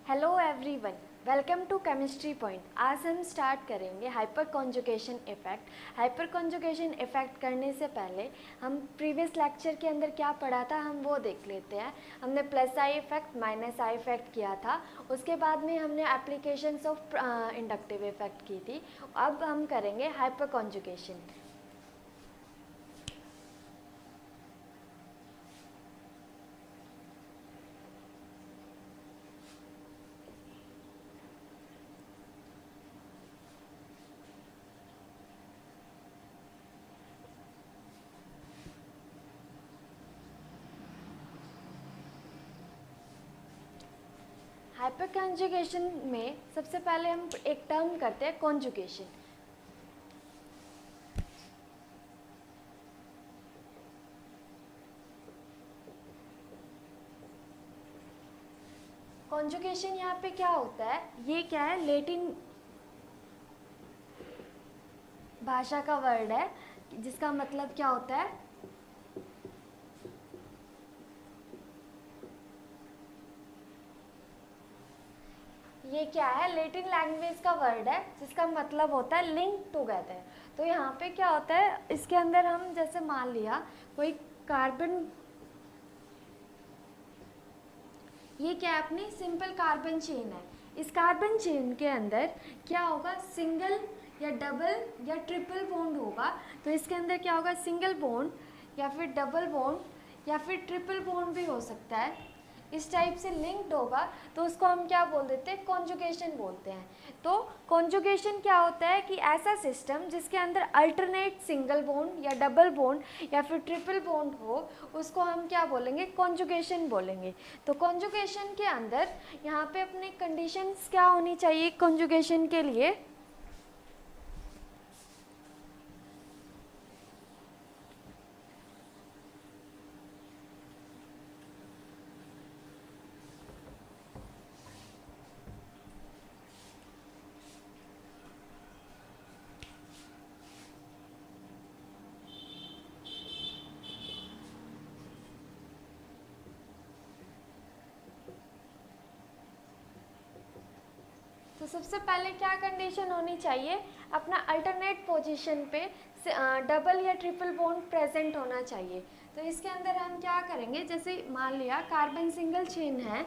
Hello everyone, welcome to chemistry point. आज हम start करेंगे hyper conjugation effect. Hyper conjugation effect करने से पहले हम प्रीवियस लेक्चर के अंदर क्या पढ़ा था हम वो देख लेते हैं। हमने प्लस आई इफ़ेक्ट माइनस आई इफ़ेक्ट किया था, उसके बाद में हमने एप्लीकेशंस ऑफ इंडक्टिव इफ़ेक्ट की थी। अब हम करेंगे हाइपर कॉन्जुगेशन। हाइपर कॉन्जुगेशन में सबसे पहले हम एक टर्म करते हैं कॉन्जुगेशन। कॉन्जुगेशन यहाँ पे क्या होता है, ये क्या है, लैटिन भाषा का वर्ड है जिसका मतलब क्या होता है, ये क्या है, लैटिन लैंग्वेज का वर्ड है जिसका मतलब होता है लिंक टुगेदर। तो यहाँ पे क्या होता है, इसके अंदर हम जैसे मान लिया कोई कार्बन, ये क्या है, अपनी सिंपल कार्बन चेन है। इस कार्बन चेन के अंदर क्या होगा, सिंगल या डबल या ट्रिपल बॉन्ड होगा। तो इसके अंदर क्या होगा, सिंगल बॉन्ड या फिर डबल बॉन्ड या फिर ट्रिपल बॉन्ड भी हो सकता है। इस टाइप से लिंक्ड होगा तो उसको हम क्या बोल देते हैं, कॉन्जुगेशन बोलते हैं। तो कॉन्जुगेशन क्या होता है कि ऐसा सिस्टम जिसके अंदर अल्टरनेट सिंगल बॉन्ड या डबल बॉन्ड या फिर ट्रिपल बॉन्ड हो, उसको हम क्या बोलेंगे, कॉन्जुगेशन बोलेंगे। तो कॉन्जुगेशन के अंदर यहाँ पे अपने कंडीशंस क्या होनी चाहिए कॉन्जुगेशन के लिए, तो सबसे पहले क्या कंडीशन होनी चाहिए, अपना अल्टरनेट पोजीशन पे डबल या ट्रिपल बॉन्ड प्रेजेंट होना चाहिए। तो इसके अंदर हम क्या करेंगे, जैसे मान लिया कार्बन सिंगल चेन है,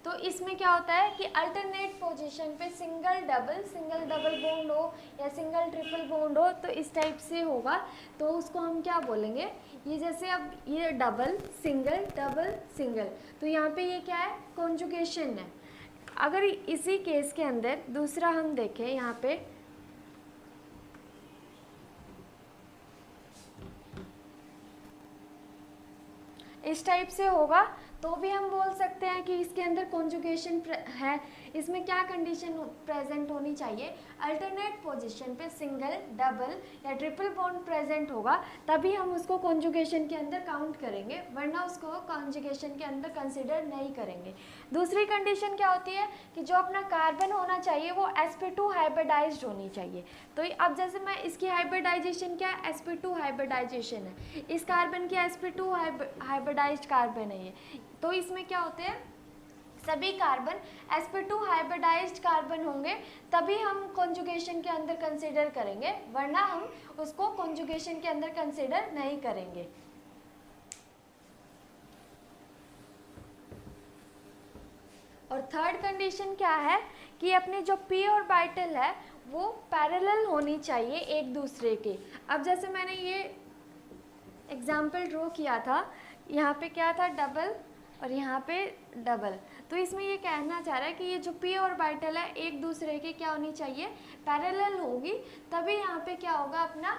तो इसमें क्या होता है कि अल्टरनेट पोजीशन पे सिंगल डबल बॉन्ड हो या सिंगल ट्रिपल बॉन्ड हो, तो इस टाइप से होगा। तो उसको हम क्या बोलेंगे, ये जैसे अब ये डबल सिंगल, तो यहाँ पे ये क्या है, कॉन्जुगेशन है। अगर इसी केस के अंदर दूसरा हम देखें, यहाँ पे इस टाइप से होगा तो भी हम बोल सकते हैं कि इसके अंदर कॉन्जुगेशन है। इसमें क्या कंडीशन प्रेजेंट होनी चाहिए, अल्टरनेट पोजीशन पे सिंगल डबल या ट्रिपल बॉन्ड प्रेजेंट होगा, तभी हम उसको कॉन्जुगेशन के अंदर काउंट करेंगे, वरना उसको कॉन्जुगेशन के अंदर कंसिडर नहीं करेंगे। दूसरी कंडीशन क्या होती है कि जो अपना कार्बन होना चाहिए वो sp2 हाइब्रिडाइज्ड होनी चाहिए। तो अब जैसे मैं इसकी हाइब्रिडाइजेशन क्या है, sp2 हाइब्रिडाइजेशन है, इस कार्बन की sp2 हाइब्रिडाइज्ड कार्बन है ये। तो इसमें क्या होते हैं, सभी कार्बन sp2 हाइब्रिडाइज्ड कार्बन होंगे, तभी हम कॉन्जुगेशन के अंदर कंसीडर करेंगे, वरना हम उसको कॉन्जुगेशन के अंदर कंसीडर नहीं करेंगे। और थर्ड कंडीशन क्या है कि अपने जो p ऑर्बिटल है वो पैरेलल होनी चाहिए एक दूसरे के। अब जैसे मैंने ये एग्जाम्पल ड्रॉ किया था, यहाँ पे क्या था, डबल और यहाँ पे डबल, तो इसमें ये कहना चाह रहा है कि ये जो p ऑर्बिटल है एक दूसरे के क्या होनी चाहिए, पैरेलल होगी, तभी यहाँ पे क्या होगा, अपना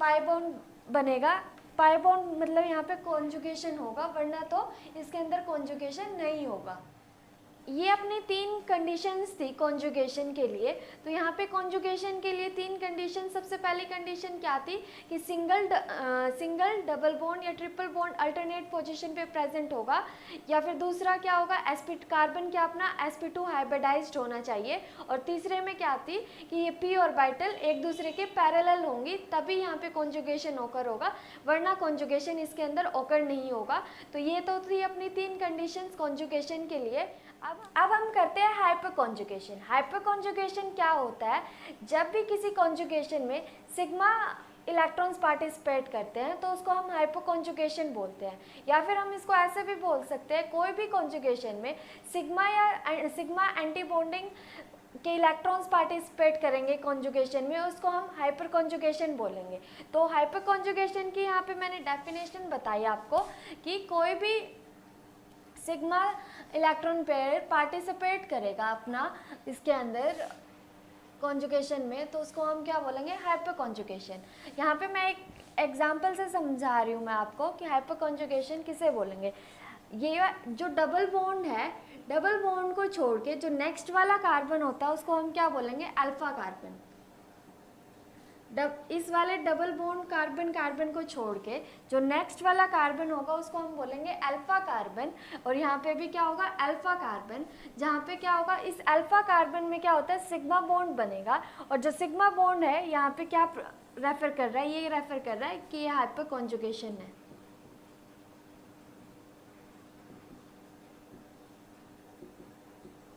पाई बॉन्ड बनेगा। पाई बॉन्ड मतलब यहाँ पे कॉन्जुगेशन होगा, वरना तो इसके अंदर कॉन्जुगेशन नहीं होगा। ये अपनी 3 कंडीशंस थी कॉन्जुगेशन के लिए। तो यहाँ पे कॉन्जुगेशन के लिए 3 कंडीशन, सबसे पहली कंडीशन क्या थी कि सिंगल डबल बॉन्ड या ट्रिपल बॉन्ड अल्टरनेट पोजीशन पे प्रेजेंट होगा, या फिर दूसरा क्या होगा कार्बन क्या अपना sp2 हाइब्रिडाइज्ड होना चाहिए, और तीसरे में क्या थी कि ये p ऑर्बिटल एक दूसरे के पैरेलल होंगी, तभी यहाँ पे कॉन्जुगेशन ओकर होगा, वरना कॉन्जुगेशन इसके अंदर ओकर नहीं होगा। तो ये तो थी अपनी 3 कंडीशंस कॉन्जुगेशन के लिए। अब हम करते हैं हाइपर कॉन्जुगेशन। हाइपर कॉन्जुगेशन क्या होता है, जब भी किसी कॉन्जुगेशन में सिग्मा इलेक्ट्रॉन्स पार्टिसिपेट करते हैं तो उसको हम हाइपर कॉन्जुगेशन बोलते हैं, या फिर हम इसको ऐसे भी बोल सकते हैं, कोई भी कॉन्जुगेशन में सिग्मा एंटी बॉन्डिंग के इलेक्ट्रॉन्स पार्टिसिपेट करेंगे कॉन्जुगेशन में, उसको हम हाइपर कॉन्जुगेशन बोलेंगे। तो हाइपर कॉन्जुगेशन की यहाँ पे मैंने डेफिनेशन बताई आपको कि कोई भी सिग्मा इलेक्ट्रॉन पेयर पार्टिसिपेट करेगा अपना इसके अंदर कॉन्जुगेशन में, तो उसको हम क्या बोलेंगे, हाइपर कॉन्जुगेशन। यहाँ पे मैं एक एग्जांपल से समझा रही हूँ मैं आपको कि हाइपर कॉन्जुगेशन किसे बोलेंगे। ये जो डबल बॉन्ड है, डबल बॉन्ड को छोड़ के जो नेक्स्ट वाला कार्बन होता है उसको हम क्या बोलेंगे, अल्फा कार्बन। इस वाले डबल बॉन्ड कार्बन को छोड़ के जो नेक्स्ट वाला कार्बन होगा उसको हम बोलेंगे अल्फा कार्बन, और यहाँ पे भी क्या होगा, अल्फा कार्बन। जहाँ पे क्या होगा, इस अल्फा कार्बन में क्या होता है, सिग्मा बॉन्ड बनेगा, और जो सिग्मा बॉन्ड है यहाँ पे क्या रेफर कर रहा है, ये रेफर कर रहा है कि ये हाइपर कॉन्जुगेशन है।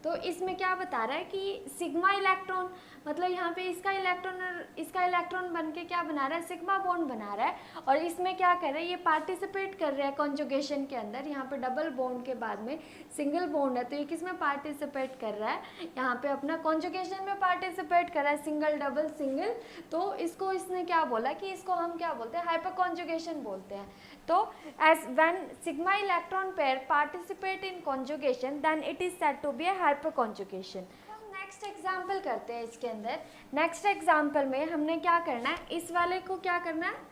तो इसमें क्या बता रहा है कि सिग्मा इलेक्ट्रॉन, मतलब यहाँ पे इसका इलेक्ट्रॉन बन के क्या बना रहा है, सिग्मा बॉन्ड बना रहा है, और इसमें क्या कर रहा है, ये पार्टिसिपेट कर रहा है कॉन्जुगेशन के अंदर। यहाँ पे डबल बॉन्ड के बाद में सिंगल बॉन्ड है, तो ये किस में पार्टिसिपेट कर रहा है, यहाँ पे अपना कॉन्जुगेशन में पार्टिसिपेट कर रहा है, सिंगल डबल सिंगल। तो इसको इसने क्या बोला कि इसको हम क्या बोलते हैं, हाइपर कॉन्जुगेशन बोलते हैं। तो as when sigma electron pair participate in conjugation then it is said to be a hyperconjugation। हम नेक्स्ट एग्जाम्पल करते हैं इसके अंदर। नेक्स्ट एग्जाम्पल में हमने क्या करना है, इस वाले को क्या करना है,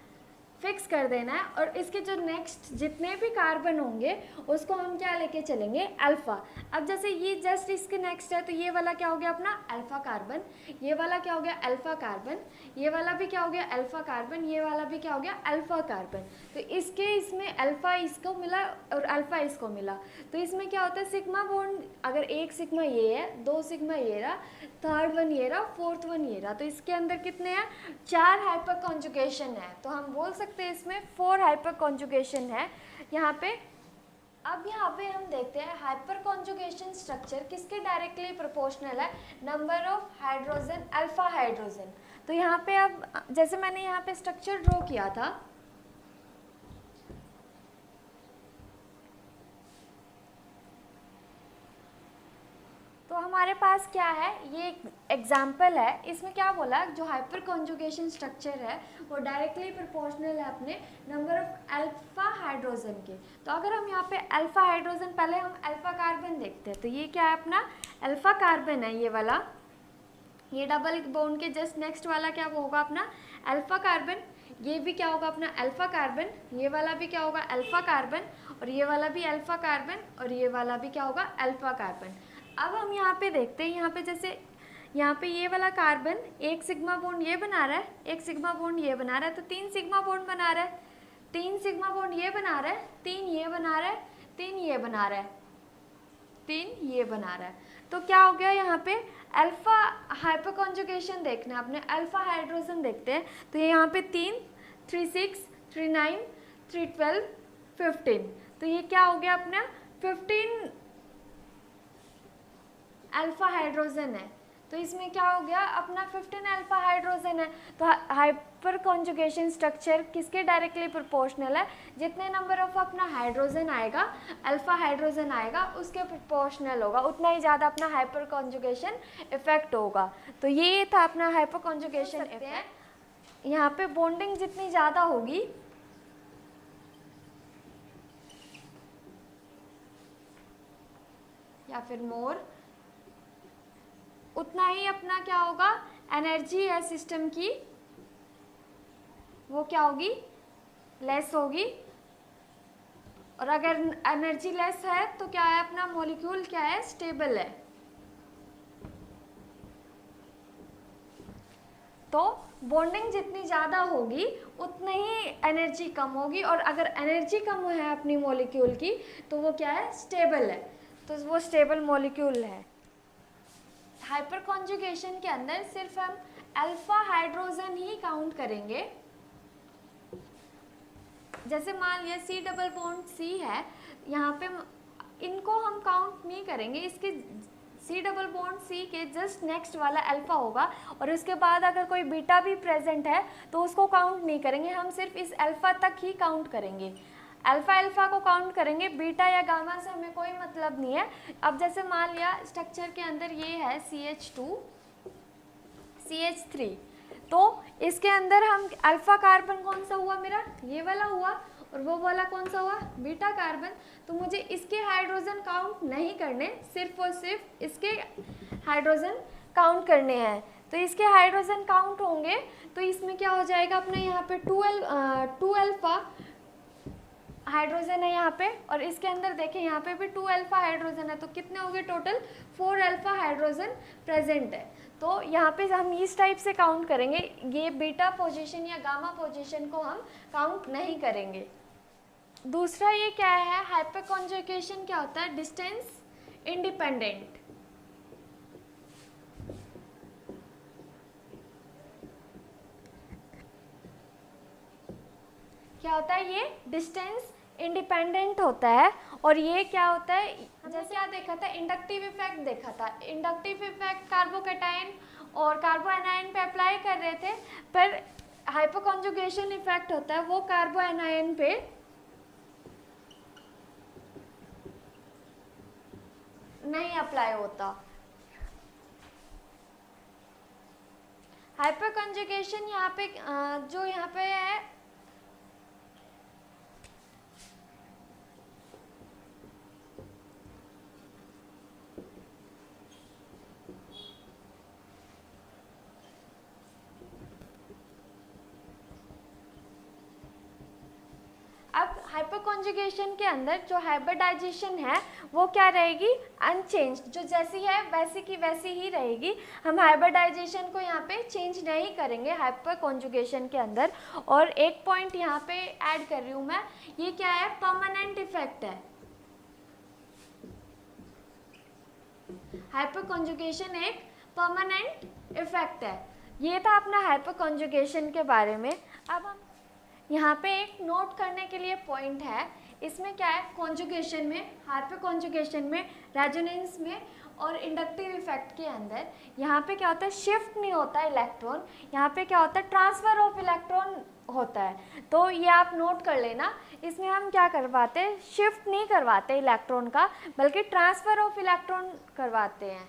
फिक्स कर देना है, और इसके जो नेक्स्ट जितने भी कार्बन होंगे उसको हम क्या लेके चलेंगे, अल्फ़ा। अब जैसे ये जस्ट इसके नेक्स्ट है, तो ये वाला क्या हो गया अपना अल्फ़ा कार्बन, ये वाला क्या हो गया अल्फ़ा कार्बन, ये वाला भी क्या हो गया अल्फ़ा कार्बन, ये वाला भी क्या हो गया अल्फ़ा कार्बन। तो इसमें अल्फ़ा इसको मिला और अल्फ़ा इसको मिला, तो इसमें क्या होता है, सिग्मा बॉन्ड, अगर एक सिग्मा ये है, 2 सिग्मा ये रहा, थर्ड वन ये रहा, फोर्थ वन ये रहा, तो इसके अंदर कितने हैं, 4 हाइपर कॉन्जुगेशन है। तो हम बोल सकते हैं इसमें 4 हाइपर कॉन्जुगेशन है यहाँ पे। अब यहाँ पे हम देखते हैं हाइपर कॉन्जुगेशन स्ट्रक्चर किसके डायरेक्टली प्रोपोर्शनल है, number of hydrogen, alpha hydrogen. तो यहाँ पे अब जैसे मैंने यहाँ पे स्ट्रक्चर ड्रॉ किया था, तो हमारे पास क्या है, ये एक एग्जाम्पल है। इसमें क्या बोला, जो हाइपर कॉन्जुगेशन स्ट्रक्चर है वो डायरेक्टली प्रोपोर्शनल है अपने नंबर ऑफ अल्फा हाइड्रोजन के। तो अगर हम यहाँ पे अल्फा हाइड्रोजन, पहले हम अल्फा कार्बन देखते हैं, तो ये क्या है अपना अल्फा कार्बन है, ये वाला, ये डबल बॉन्ड के जस्ट नेक्स्ट वाला क्या होगा अपना अल्फा कार्बन, ये भी क्या होगा अपना अल्फा कार्बन, ये वाला भी क्या होगा अल्फा कार्बन, और ये वाला भी अल्फा कार्बन, और ये वाला भी क्या होगा अल्फा कार्बन। अब हम यहाँ पे देखते हैं, यहाँ पे जैसे यहाँ पे ये वाला कार्बन एक सिग्मा बॉन्ड ये बना रहा है, एक सिग्मा बॉन्ड ये बना रहा है, तो 3 सिग्मा बॉन्ड बना रहा है, 3 सिग्मा बॉन्ड ये बना रहा है, 3 ये बना रहा है, 3 ये बना रहा है, 3 ये बना रहा है। तो क्या हो गया, यहाँ पे अल्फा हाइपर कॉन्जुगेशन देखना है अपने, अल्फा हाइड्रोजन देखते हैं। तो ये यहाँ पे 3, 3, 6, 3, 9, 3, 12, 15, तो ये क्या हो गया अपना 15 अल्फा हाइड्रोजन है। तो इसमें क्या हो गया अपना 15 अल्फा हाइड्रोजन है। तो हाइपर कॉन्जुगेशन स्ट्रक्चर किसके डायरेक्टली प्रोपोर्शनल है, जितने नंबर ऑफ अपना हाइड्रोजन आएगा, अल्फा हाइड्रोजन आएगा, उसके प्रोपोर्शनल होगा, उतना ही ज़्यादा अपना हाइपर कॉन्जुगेशन इफेक्ट होगा। तो ये था अपना हाइपर कॉन्जुगेशन इफेक्ट। यहाँ पे बॉन्डिंग जितनी ज़्यादा होगी या फिर मोर, उतना ही अपना क्या होगा, एनर्जी है सिस्टम की वो क्या होगी, लेस होगी। और अगर एनर्जी लेस है तो क्या है, अपना मॉलिक्यूल क्या है, स्टेबल है। तो बॉन्डिंग जितनी ज़्यादा होगी उतनी ही एनर्जी कम होगी, और अगर एनर्जी कम है अपनी मॉलिक्यूल की तो वो क्या है, स्टेबल है, तो वो स्टेबल मॉलिक्यूल है। हाइपर कॉन्जुगेशन के अंदर सिर्फ हम अल्फा हाइड्रोजन ही काउंट करेंगे। जैसे मान लिया C डबल बॉन्ड C है, यहाँ पे इनको हम काउंट नहीं करेंगे, इसके C डबल बॉन्ड C के जस्ट नेक्स्ट वाला अल्फा होगा, और उसके बाद अगर कोई बीटा भी प्रेजेंट है तो उसको काउंट नहीं करेंगे, हम सिर्फ इस अल्फा तक ही काउंट करेंगे। अल्फा को काउंट करेंगे, बीटा या गामा से हमें कोई मतलब नहीं है। अब जैसे मान लिया स्ट्रक्चर के अंदर ये है CH2 CH3, तो इसके अंदर हम अल्फा कार्बन कौन सा हुआ मेरा, ये वाला हुआ, और वो वाला कौन सा हुआ, बीटा कार्बन। तो मुझे इसके हाइड्रोजन काउंट नहीं करने, सिर्फ और सिर्फ इसके हाइड्रोजन काउंट करने हैं। तो इसके हाइड्रोजन काउंट होंगे तो इसमें क्या हो जाएगा, अपने यहाँ पे 2 अल्फा हाइड्रोजन है यहाँ पे, और इसके अंदर देखें यहाँ पे भी 2 अल्फा हाइड्रोजन है, तो कितने हो गए टोटल, 4 अल्फा हाइड्रोजन प्रेजेंट है। तो यहाँ पे हम इस टाइप से काउंट करेंगे, ये बीटा पोजीशन या गामा पोजीशन को हम काउंट नहीं करेंगे। दूसरा ये क्या है, हाइपर कॉन्जुगेशन क्या होता है, डिस्टेंस इंडिपेंडेंट। क्या होता है, ये डिस्टेंस इंडिपेंडेंट होता है, और ये क्या होता है, जैसे क्या देखा था, इंडक्टिव इफेक्ट देखा था। इंडक्टिव इफेक्ट कार्बोकैटायन और कार्बोएनायन पे अप्लाई कर रहे थे, पर हाइपर कॉन्जुगेशन इफेक्ट होता है वो कार्बोएनायन पे नहीं अप्लाई होता। हाइपर कॉन्जुगेशन यहाँ पे जो यहाँ पे है, अब हाइपर कॉन्जुगेशन के अंदर जो हाइब्रिडाइजेशन है वो क्या रहेगी, अनचेंज, जो जैसी है वैसी की वैसी ही रहेगी। हम हाइब्रिडाइजेशन को यहाँ पे चेंज नहीं करेंगे हाइपर कॉन्जुगेशन के अंदर। और एक पॉइंट यहाँ पे ऐड कर रही हूँ मैं, ये क्या है, परमानेंट इफेक्ट है। हाइपर कॉन्जुगेशन एक परमानेंट इफेक्ट है। ये था अपना हाइपर कॉन्जुगेशन के बारे में। अब हम यहाँ पे एक नोट करने के लिए पॉइंट है, इसमें क्या है, कॉन्जुगेशन में, हाइपर कॉन्जुगेशन में, रेजोनेंस में और इंडक्टिव इफेक्ट के अंदर यहाँ पे क्या होता है, शिफ्ट नहीं होता है इलेक्ट्रॉन, यहाँ पे क्या होता है, ट्रांसफर ऑफ इलेक्ट्रॉन होता है। तो ये आप नोट कर लेना, इसमें हम क्या करवाते हैं, शिफ्ट नहीं करवाते इलेक्ट्रॉन का, बल्कि ट्रांसफर ऑफ इलेक्ट्रॉन करवाते हैं।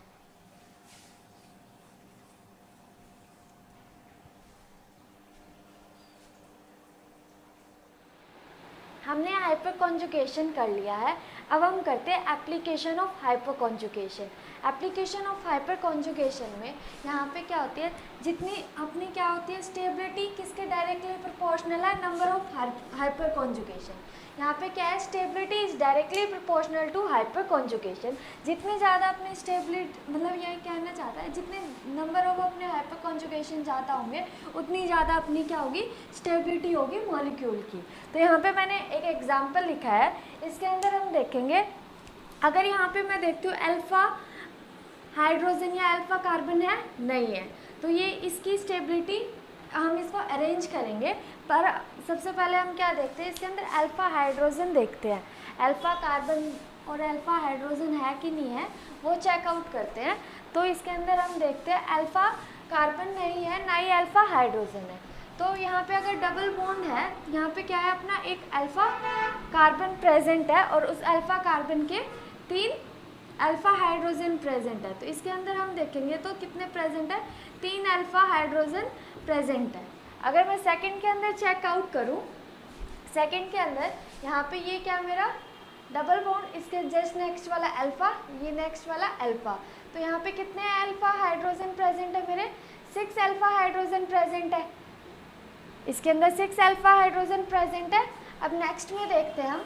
हमने हाइपर कॉन्जुगेशन कर लिया है, अब हम करते हैं application of hyper conjugation. Application of hyper conjugation में यहाँ पे क्या होती है, जितनी अपनी क्या होती है, स्टेबिलिटी किसके डायरेक्टली प्रोपोर्शनल है, नंबर ऑफ हाइपर कॉन्जुगेशन। यहाँ पे क्या है, stability is directly proportional to hyper conjugation. जितनी ज़्यादा अपनी स्टेबिलिटी, मतलब ये कहना चाहता है, जितने नंबर ऑफ अपने हाइपर कॉन्जुगेशन ज़्यादा होंगे उतनी ज़्यादा अपनी क्या होगी, स्टेबिलिटी होगी मॉलिक्यूल की। तो यहाँ पे मैंने एक एग्जाम्पल लिखा है, इसके अंदर हम देखेंगे, अगर यहाँ पे मैं देखती हूँ अल्फ़ा हाइड्रोजन या अल्फ़ा कार्बन है, नहीं है, तो ये इसकी स्टेबिलिटी हम इसको अरेंज करेंगे। पर सबसे पहले हम क्या देखते हैं, इसके अंदर अल्फ़ा हाइड्रोजन देखते हैं, अल्फ़ा कार्बन और अल्फ़ा हाइड्रोजन है कि नहीं है वो चेकआउट करते हैं। तो इसके अंदर हम देखते हैं अल्फ़ा कार्बन नहीं है, ना ही अल्फ़ा हाइड्रोजन है। तो यहाँ पे अगर डबल बॉन्ड है, यहाँ पे क्या है, अपना एक अल्फ़ा कार्बन प्रेजेंट है और उस अल्फ़ा कार्बन के 3 अल्फ़ा हाइड्रोजन प्रेजेंट है। तो इसके अंदर हम देखेंगे तो कितने प्रेजेंट है, 3 अल्फ़ा हाइड्रोजन प्रेजेंट है। अगर मैं सेकंड के अंदर चेकआउट करूँ, सेकंड के अंदर यहाँ पे ये क्या मेरा डबल बॉन्ड, इसके जस्ट नेक्स्ट वाला अल्फ़ा, ये नेक्स्ट वाला अल्फ़ा, तो यहाँ पे कितने अल्फ़ा हाइड्रोजन प्रेजेंट है मेरे, 6 अल्फ़ा हाइड्रोजन प्रेजेंट है, इसके अंदर 6 अल्फ़ा हाइड्रोजन प्रेजेंट है। अब नेक्स्ट में देखते हैं हम,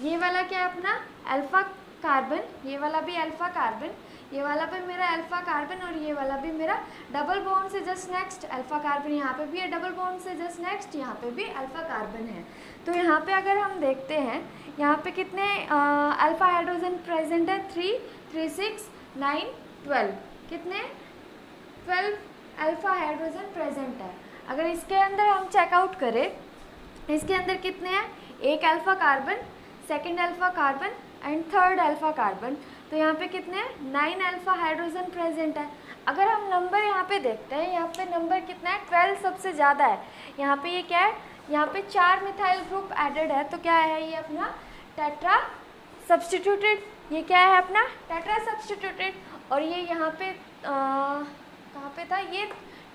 ये वाला क्या है अपना अल्फा कार्बन, ये वाला भी अल्फा कार्बन, ये वाला भी मेरा अल्फा कार्बन और ये वाला भी मेरा डबल बॉन्ड से जस्ट नेक्स्ट अल्फा कार्बन, यहाँ पे भी है डबल बॉन्ड से जस्ट नेक्स्ट, यहाँ पे भी अल्फा कार्बन है। तो यहाँ पे अगर हम देखते हैं यहाँ पे कितने अल्फा हाइड्रोजन प्रेजेंट है, 3, 3, 6, 9, 12, कितने 12 अल्फा हाइड्रोजन प्रेजेंट है। अगर इसके अंदर हम चेकआउट करें, इसके अंदर कितने हैं, एक alpha carbon, second alpha carbon and third alpha carbon, तो यहाँ पे कितने हैं 9 अल्फा हाइड्रोजन प्रेजेंट है। अगर हम नंबर यहाँ पे देखते हैं, यहाँ पे नंबर कितना है 12 सबसे ज़्यादा है। यहाँ पे ये क्या है, यहाँ पे 4 मिथाइल ग्रुप एडेड है, तो क्या है ये अपना टेट्रा सब्स्टिट्यूटेड, ये क्या है अपना टेट्रा सब्स्टिट्यूटेड, और ये यहाँ पे कहाँ पे था, ये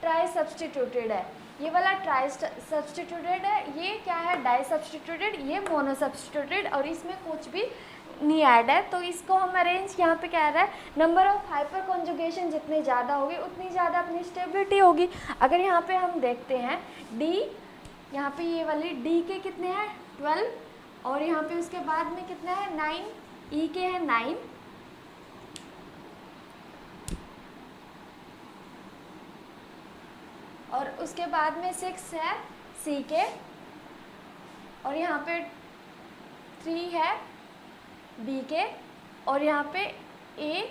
ट्राई सब्स्टिट्यूटेड है, ये वाला ट्राई सब्स्टिट्यूटेड है, ये क्या है डाई सब्स्टिट्यूटेड, ये मोनो सब्स्टिट्यूटेड, और इसमें कुछ भी नहीं ऐड है। तो इसको हम अरेंज यहाँ पे कह रहा है नंबर ऑफ हाइपर कॉन्जुगेशन जितने ज़्यादा होगी उतनी ज़्यादा अपनी स्टेबिलिटी होगी। अगर यहाँ पे हम देखते हैं डी, यहाँ पे ये वाली डी के कितने हैं 12, और यहाँ पे उसके बाद में कितना है 9, ई के हैं 9, और उसके बाद में 6 है सी के, और यहाँ पे 3 है बी के, और यहाँ पे ए,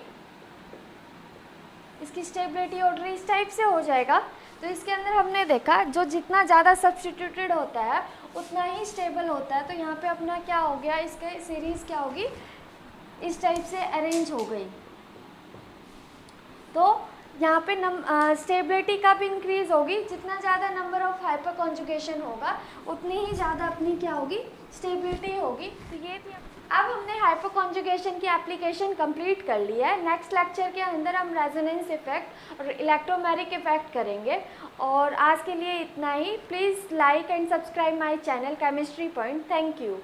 इसकी स्टेबिलिटी ऑर्डर इस टाइप से हो जाएगा। तो इसके अंदर हमने देखा जो जितना ज़्यादा सब्स्टिट्यूटेड होता है उतना ही स्टेबल होता है। तो यहाँ पे अपना क्या हो गया, इसके सीरीज़ क्या होगी इस टाइप से अरेंज हो गई। तो यहाँ पे स्टेबिलिटी कब इंक्रीज होगी, जितना ज़्यादा नंबर ऑफ हाइपर कॉन्जुगेशन होगा उतनी ही ज़्यादा अपनी क्या होगी स्टेबिलिटी होगी। तो ये थी, अब हमने हाइपर कॉन्जुगेशन की एप्लीकेशन कंप्लीट कर ली है। नेक्स्ट लेक्चर के अंदर हम रेजोनेंस इफेक्ट और इलेक्ट्रोमेरिक इफेक्ट करेंगे। और आज के लिए इतना ही। Please like and subscribe my channel chemistry point. Thank you.